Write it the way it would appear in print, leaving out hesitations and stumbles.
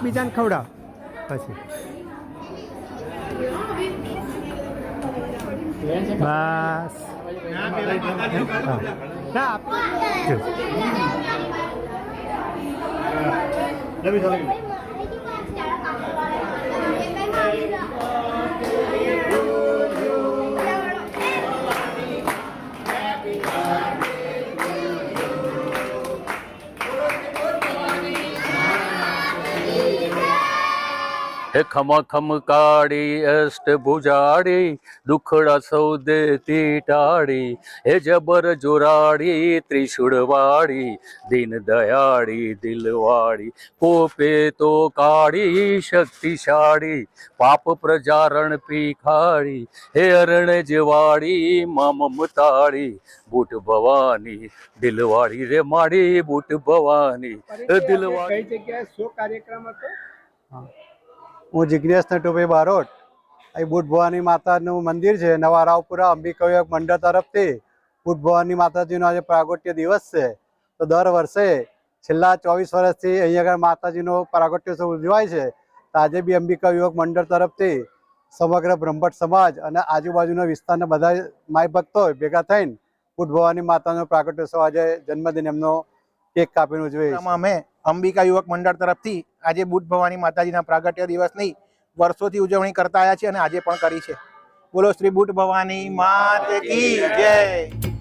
એકબીજાને ખવડાવ પછી બસ હે ખમખમ કાળી અષ્ટભુજાળી દુખડા સૌ દેતી ટાળી હે જબર જોરાડી ત્રિશુળવાળી દીન દયાળી દિલવાળી કોપે તો કાળી શક્તિશાળી પાપ પ્રજારણ પીખાળી હે અરણ જવાળી મા મમતાળી બુટ ભવાની દિલવાળી રે માડી બુટ ભવાની દિલવાળી. કઈ જગ્યાએ શું કાર્યક્રમ હતો? હું જિજ્ઞેશ નટુભાઈ બારોટ. અહીં બુટ ભવાની માતાનું મંદિર છે નવા રાવપુરા અંબિકા યોગ મંડળ તરફથી બુટ ભવાની માતાજીનો આજે પ્રાગટ્ય દિવસ છે. તો દર વર્ષે છેલ્લા 24 વર્ષથી અહીં આગળ માતાજીનો પ્રાગટ્યોત્સવ ઉજવાય છે. તો આજે બી અંબિકા યોગ મંડળ તરફથી સમગ્ર બ્રહ્મભટ્ટ સમાજ અને આજુબાજુના વિસ્તારના બધા માય ભક્તો ભેગા થઈને બુટ ભવાની માતાનો પ્રાગટ્યોત્સવ આજે જન્મદિન એમનો કેક કાપીને ઉજવે. અમે અંબિકા યુવક મંડળ તરફથી આજે બુટ ભવાની માતાજીના પ્રાગટ્ય દિવસની વર્ષોથી ઉજવણી કરતા આવ્યા છે અને આજે પણ કરી છે. બોલો શ્રી બુટ ભવાની માત કી જય.